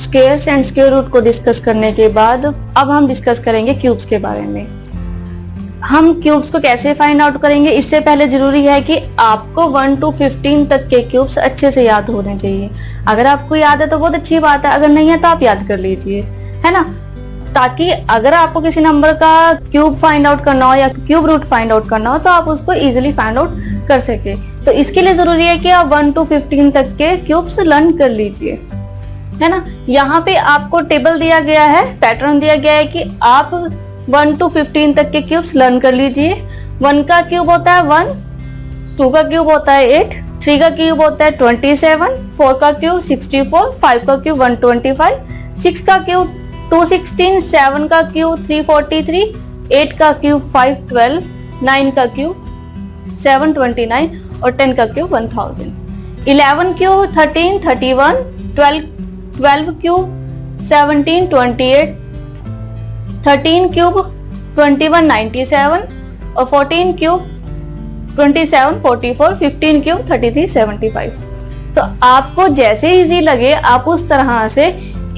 Squares and square root को discuss करने के बाद अब हम डिस्कस करेंगे क्यूब्स के बारे में। हम क्यूब्स को कैसे फाइंड आउट करेंगे, इससे पहले जरूरी है कि आपको 1 to 15 तक के क्यूब्स अच्छे से याद होने चाहिए। अगर आपको याद है तो बहुत अच्छी बात है, अगर नहीं है तो आप याद कर लीजिए, है ना, ताकि अगर आपको किसी नंबर का क्यूब फाइंड आउट करना हो या क्यूब रूट फाइंड आउट करना हो तो आप उसको इजीली फाइंड आउट कर सके। तो इसके लिए जरूरी है कि आप 1 to 15 तक के क्यूब्स लर्न कर लीजिए, है ना। यहाँ पे आपको टेबल दिया गया है, पैटर्न दिया गया है कि आप 1 to 15 तक के क्यूब्स लर्न कर लीजिए। 1 का क्यूब होता है 1, 2 का क्यूब होता है 8, 3 का क्यूब होता है 27, 4 का क्यूब 64, 5 का क्यूब 125, 6 का क्यूब 216, 7 का क्यूब 343, 8 का क्यूब 512, 9 का क्यूब 729 और 10 का क्यूब 1000, 11 क्यूब 13 31, 12 क्यूब 17 28, 13 क्यूब 21 97 और 14 क्यूब 27 44, 15 क्यूब 33 75। तो आपको जैसे इजी लगे आप उस तरह से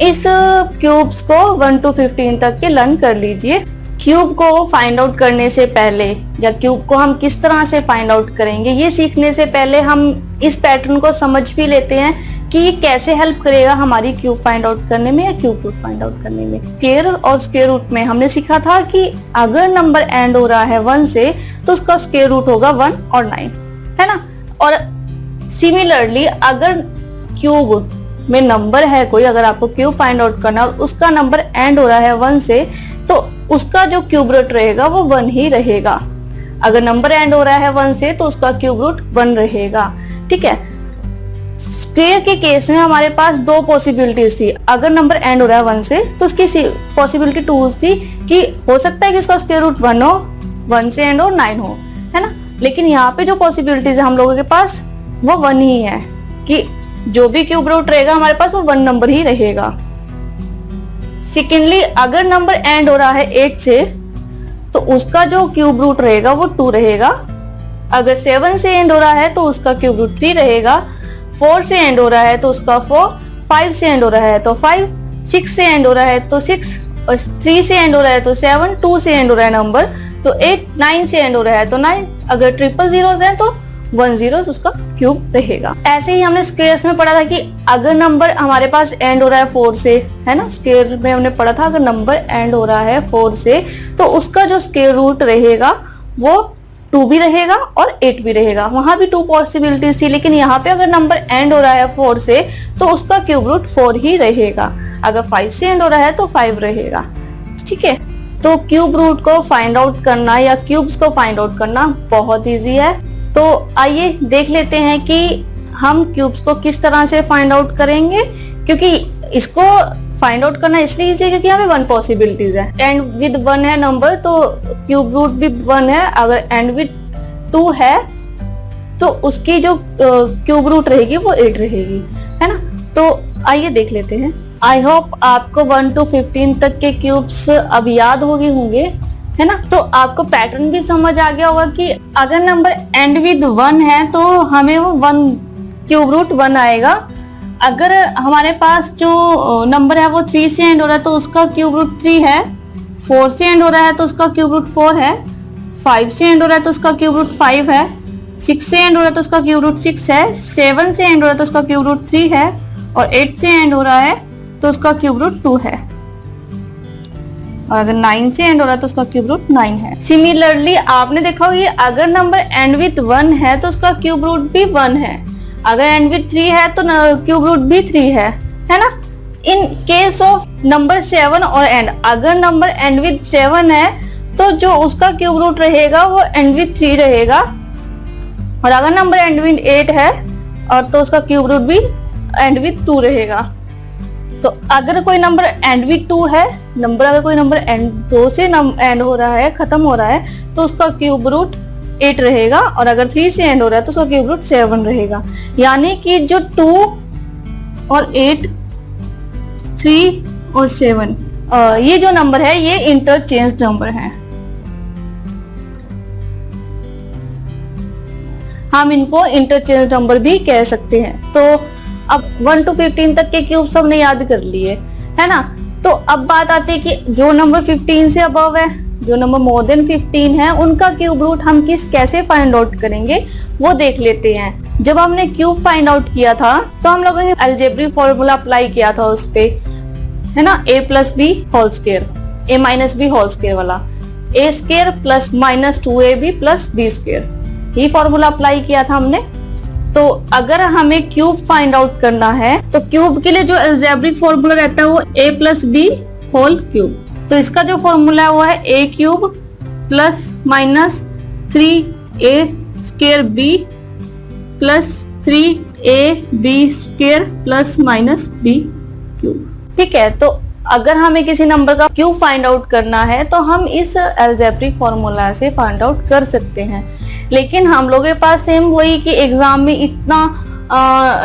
इस क्यूब्स को 1 to 15 तक के लर्न कर लीजिए। क्यूब को फाइंड आउट करने से पहले या क्यूब को हम किस तरह से फाइंड आउट करेंगे ये सीखने से पहले हम इस पैटर्न को समझ भी लेते हैं कि ये कैसे हेल्प करेगा हमारी क्यूब फाइंड आउट करने में या क्यूब रूट फाइंड आउट करने में। स्क्वायर और स्क्वायर रूट में हमने सीखा था कि अगर नंबर एंड हो रहा है 1 से तो उसका स्क्वायर रूट होगा 1 और 9, है ना। और सिमिलरली अगर क्यूब में नंबर है कोई, अगर आपको क्यूब फाइंड आउट करना और उसका नंबर एंड हो रहा है 1 से तो उसका जो क्यूब रूट रहेगा वो 1 ही रहेगा। अगर नंबर एंड हो रहा है 1 से तो उसका क्यूब रूट 1 रहेगा, ठीक है। स्क्वायर के केस में हमारे पास 2 पॉसिबिलिटीज थी। अगर नंबर एंड हो रहा है 1 से तो उसकी पॉसिबिलिटी 2 थी कि हो सकता है कि उसका स्क्वायर रूट 1 हो, 1 से एंड हो 9 हो, है ना। लेकिन यहाँ पे जो पॉसिबिलिटीज है हम लोगों के पास वो 1 ही है कि जो भी क्यूब रूट रहेगा हमारे पास वो 1 नंबर ही रहेगा। सेकेंडली अगर नंबर एंड हो रहा है 8 से तो उसका जो क्यूब रूट रहेगा वो 2 रहेगा। अगर 7 से एंड हो रहा है तो उसका क्यूब रूट 3 रहेगा, 4 से एंड हो रहा है तो उसका 4, 5 से एंड हो रहा है तो 5, 6 से एंड हो रहा है तो 6 और 3 से एंड हो रहा है तो 7, 2 से एंड हो रहा है नंबर तो 8, 9 से एंड हो रहा है तो 9, अगर ट्रिपल जीरोस है तो 1 zeros उसका क्यूब रहेगा। ऐसे ही हमने स्क्वायर्स में पढ़ा था कि अगर नंबर हमारे पास एंड हो रहा है 4 से, है ना, स्क्वायर में हमने पढ़ा था अगर नंबर एंड हो रहा है 4 से तो उसका जो स्क्वायर रूट रहेगा वो 2 भी रहेगा और 8 भी रहेगा। वहां भी 2 पॉसिबिलिटीज थी, लेकिन यहाँ पे अगर नंबर एंड हो रहा है 4 से तो उसका क्यूब रूट 4 ही रहेगा। अगर 5 से एंड हो रहा है तो 5 रहेगा, ठीक है। तो क्यूब रूट को फाइंड आउट करना या क्यूब्स को फाइंड आउट करना बहुत ईजी है। तो आइए देख लेते हैं कि हम क्यूब्स को किस तरह से फाइंड आउट करेंगे, क्योंकि इसको फाइंड आउट करना इसलिए इजी है क्योंकि यहाँ पे 1 पॉसिबिलिटीज है। एंड विद 1 है नंबर तो क्यूब रूट भी 1 है। अगर एंड विद 2 है तो उसकी जो क्यूब रूट रहेगी वो 8 रहेगी, है ना। तो आइए देख लेते हैं। आई होप आपको 1 to 15 तक के क्यूब्स अब याद हो गए होंगे, है ना। तो आपको पैटर्न भी समझ आ गया होगा कि अगर नंबर एंड विद 1 है तो हमें वो 1 क्यूब रूट 1 आएगा। अगर हमारे पास जो नंबर है वो 3 से एंड हो रहा है तो उसका क्यूब रूट 3 है, 4 से एंड हो रहा है तो उसका क्यूब रूट 4 है, 5 से एंड हो रहा है तो उसका क्यूब रूट 5 है, 6 से एंड हो रहा है तो उसका क्यूब रूट 6 है, 7 से एंड हो रहा है तो उसका क्यूब रूट 3 है और 8 से एंड हो रहा है तो उसका क्यूब रूट 2 है। और अगर 9 से एंड हो रहा है तो उसका क्यूब रूट 9 है। सिमिलरली आपने देखा होगा अगर नंबर एंड विथ 1 है तो उसका क्यूब रूट भी 1 है। अगर एंड विथ 3 है तो क्यूब रूट भी 3 है ना। इन केस ऑफ नंबर 7 और एंड, अगर नंबर एंड विथ 7 है तो जो उसका क्यूब रूट रहेगा वो एंड विथ 3 रहेगा। और अगर नंबर एंड विथ 8 है और तो उसका क्यूब रूट भी एंड विथ 2 रहेगा। तो अगर कोई नंबर एंड विथ 2 है, अगर कोई नंबर एंड 2 से एंड हो रहा है, खत्म हो रहा है तो उसका क्यूब रूट 8 रहेगा। और अगर 3 से एंड हो रहा है तो उसका क्यूब रूट 7 रहेगा। यानी कि जो 2 और 8, 3 और 7 ये जो नंबर है ये इंटरचेंज नंबर है। हम इनको इंटरचेंज नंबर भी कह सकते हैं। तो अब 1 to 15 तक के क्यूब्स हमने याद कर लिए, है ना। तो अब बात आती है कि जो नंबर 15 से अबव है, जो नंबर मोर देन 15 है, उनका क्यूब रूट हम कैसे फाइंड आउट करेंगे वो देख लेते हैं। जब हमने क्यूब फाइंड आउट किया था तो हम लोगों ने अलजेब्रिक फॉर्मूला अप्लाई किया था उस पे, है ना, a plus b whole square, a minus b whole square वाला, a square plus minus 2ab plus b square, ये फॉर्मूला अप्लाई किया था हमने। तो अगर हमें क्यूब फाइंड आउट करना है तो क्यूब के लिए जो अलजेब्रिक फॉर्मूला रहता है वो a plus b whole cube, तो इसका जो फॉर्मूला है वो है a cube plus minus 3a square b plus 3ab square plus minus b cube. ठीक है, तो अगर हमें किसी नंबर का क्यूब फाइंड आउट करना है तो हम इस अलजेब्रिक फॉर्मूला से फाइंड आउट कर सकते हैं। लेकिन हम लोगों के पास सेम वही कि एग्जाम में इतना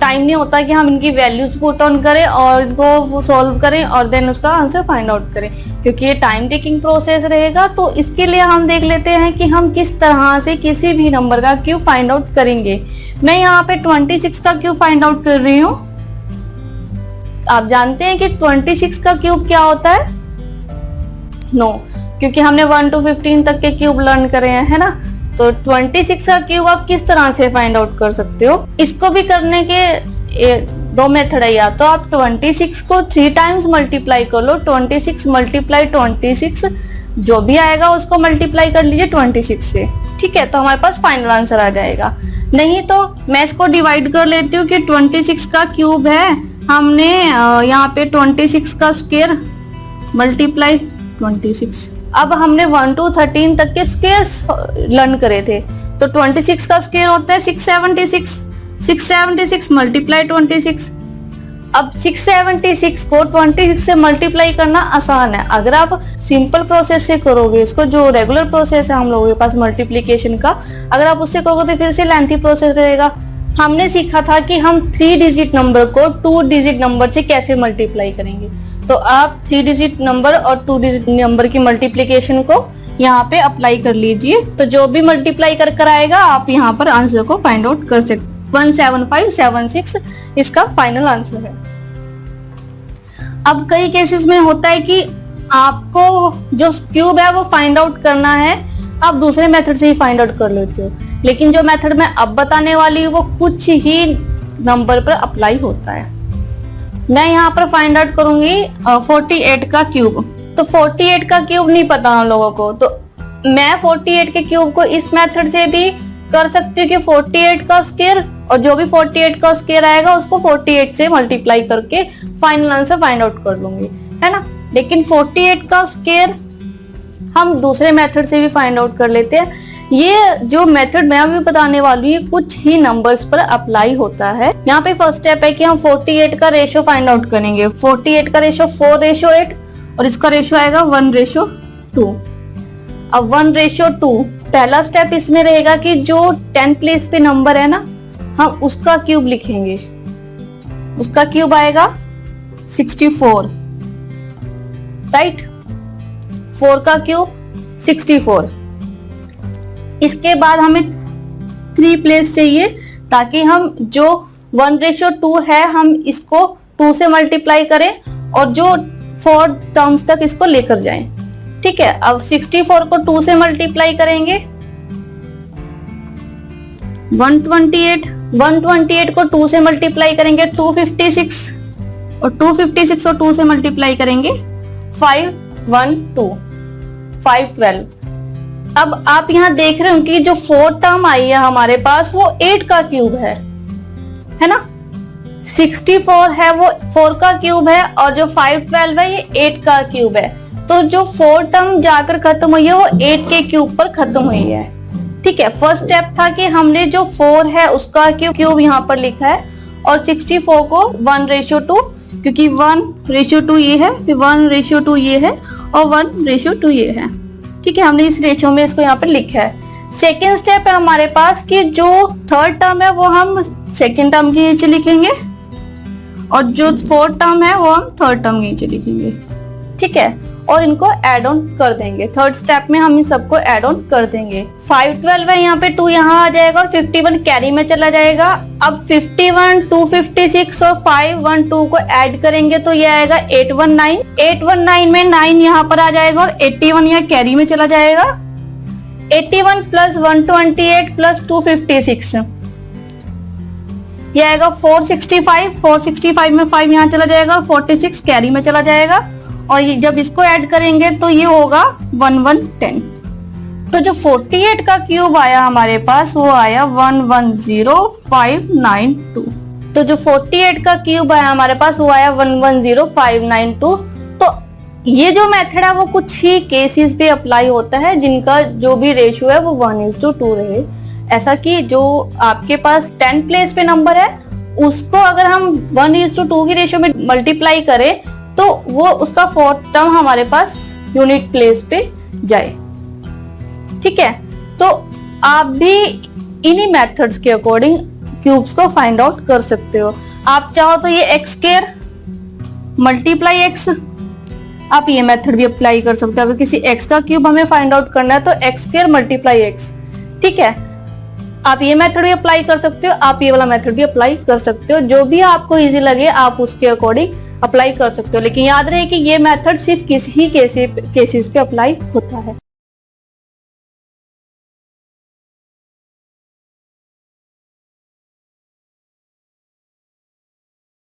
टाइम नहीं होता कि हम इनकी वैल्यूज पुट ऑन करें और इनको सॉल्व करें और देन उसका आंसर फाइंड आउट करें, क्योंकि ये टाइम टेकिंग प्रोसेस रहेगा। तो इसके लिए हम देख लेते हैं कि हम किस तरह से किसी भी नंबर का क्यूब फाइंड आउट करेंगे। मैं यहाँ पे 26 का क्यूब फाइंड आउट कर रही हूँ। आप जानते हैं कि 26 का क्यूब क्या होता है? नो, क्योंकि हमने 1 to 15 तक के क्यूब लर्न करे हैं, है ना। तो 26 का क्यूब आप किस तरह से फाइंड आउट कर सकते हो? इसको भी करने के दो मेथड है। या तो आप 26 को 3 टाइम्स मल्टीप्लाई कर लो, 26 मल्टीप्लाई 26, जो भी आएगा उसको मल्टीप्लाई कर लीजिए 26 से। ठीक है, तो हमारे पास फाइनल आंसर आ जाएगा। नहीं तो मैं इसको डिवाइड कर लेती हूँ कि 26 का क्यूब है, हमने यहाँ पे 26 का स्क्वायर मल्टीप्लाई 26। अब हमने 1 to 13 तक के स्क्वायर लर्न करे थे, तो 26 का स्क्वायर होता है 676, 676 मल्टीप्लाई 26। अब 676 को 26 से मल्टीप्लाई करना आसान है। अगर आप सिंपल प्रोसेस से करोगे, इसको जो रेगुलर प्रोसेस है हम लोगों के पास मल्टीप्लिकेशन का, अगर आप उससे करोगे तो फिर से लेंथी प्रोसेस रहेगा। हमने सीखा था कि हम 3 डिजिट नंबर को 2 डिजिट नंबर से कैसे मल्टीप्लाई करेंगे। तो आप 3 डिजिट नंबर और 2 डिजिट नंबर की मल्टीप्लिकेशन को यहाँ पे अप्लाई कर लीजिए। तो जो भी मल्टीप्लाई कर आएगा आप यहाँ पर आंसर को फाइंड आउट कर सकते। 17576 इसका फाइनल आंसर है। अब कई केसेस में होता है कि आपको जो क्यूब है वो फाइंड आउट करना है, आप दूसरे मेथड से ही फाइंड आउट कर लेते हो, लेकिन जो मेथड मैं अब बताने वाली हूँ वो कुछ ही नंबर पर अप्लाई होता है। मैं यहाँ पर फाइंड आउट करूंगी 48 का क्यूब। तो 48 का क्यूब नहीं पता हम लोगों को, तो मैं 48 के क्यूब को इस मेथड से भी कर सकती हूँ कि 48 का स्क्वायर, और जो भी 48 का स्क्वायर आएगा उसको 48 से मल्टीप्लाई करके फाइनल आंसर फाइंड आउट कर लूंगी, है ना। लेकिन 48 का स्क्वायर हम दूसरे मेथड से भी फाइंड आउट कर लेते हैं। ये जो मेथड मैं अभी बताने वाली हूँ कुछ ही नंबर्स पर अप्लाई होता है। यहाँ पे फर्स्ट स्टेप है कि हम 48 का रेशियो फाइंड आउट करेंगे। 48 का रेशियो 4:8 और इसका रेशियो आएगा 1:2। अब 1:2 पहला स्टेप इसमें रहेगा कि जो 10 प्लेस पे नंबर है ना, हम उसका क्यूब लिखेंगे। उसका क्यूब आएगा 64, राइट। 4 का क्यूब 64। इसके बाद हमें 3 प्लेस चाहिए ताकि हम जो 1:2 है हम इसको 2 से मल्टीप्लाई करें और जो 4 टर्म्स तक इसको लेकर जाएं। ठीक है, अब 64 को 2 से मल्टीप्लाई करेंगे 128 को 2 से मल्टीप्लाई करेंगे 256 और 256 और 2 से मल्टीप्लाई करेंगे 512। अब आप यहाँ देख रहे हो कि जो 4 टर्म आई है हमारे पास वो 8 का क्यूब है ना। 64 है वो 4 का क्यूब है और जो 512 है ये 8 का क्यूब है। तो जो 4 टर्म जाकर खत्म हुई है वो 8 के क्यूब पर खत्म हुई है। ठीक है, फर्स्ट स्टेप था कि हमने जो 4 है उसका क्यूब यहाँ पर लिखा है और 64 को 1:2, क्योंकि 1:2 ये है, 1:2 ये है और 1:2 ये है। ठीक है, हमने इस रेशियो में इसको यहाँ पर लिखा है। सेकेंड स्टेप है हमारे पास कि जो 3rd टर्म है वो हम 2nd टर्म के नीचे लिखेंगे और जो 4th टर्म है वो हम 3rd टर्म के नीचे लिखेंगे। ठीक है, और इनको ऐड ऑन कर देंगे। थर्ड स्टेप में हम इन सबको ऐड ऑन कर देंगे। 5 12 है, यहाँ पे 2 यहाँ आ जाएगा और 51 कैरी में चला जाएगा। अब 51 256 और 5 1 2 को ऐड करेंगे तो ये आएगा 819। 819 में 9 यहाँ पर आ जाएगा और 81 यहाँ कैरी में चला जाएगा। 81 प्लस 128 प्लस 256 ये आएगा 465। 465 में 5 यहाँ चला जाएगा, 46 कैरी में चला जाएगा और ये जब इसको ऐड करेंगे तो ये होगा 1110। तो जो 48 का क्यूब आया हमारे पास वो आया 110592। तो जो 48 का क्यूब आया हमारे पास वो आया 110592। तो ये जो मेथड है वो कुछ ही केसेस पे अप्लाई होता है जिनका जो भी रेशियो है वो 1:2 रहे। ऐसा कि जो आपके पास 10 प्लेस पे नंबर है उसको अगर हम 1:2 की रेशियो में मल्टीप्लाई करें तो वो उसका 4th टर्म हमारे पास यूनिट प्लेस पे जाए। ठीक है, तो आप भी इन्हीं मेथड्स के अकॉर्डिंग क्यूब्स को फाइंड आउट कर सकते हो। आप चाहो तो ये x स्क्वायर मल्टीप्लाई x, आप ये मेथड भी अप्लाई कर सकते हो। अगर किसी x का क्यूब हमें फाइंड आउट करना है तो x स्क्वायर मल्टीप्लाई x। ठीक है, आप ये मेथड भी अप्लाई कर सकते हो, आप ये वाला मेथड भी अप्लाई कर सकते हो। जो भी आपको इजी लगे आप उसके अकॉर्डिंग अप्लाई कर सकते हो। लेकिन याद रहे कि ये मेथड सिर्फ किसी ही केसेस पे अप्लाई होता है।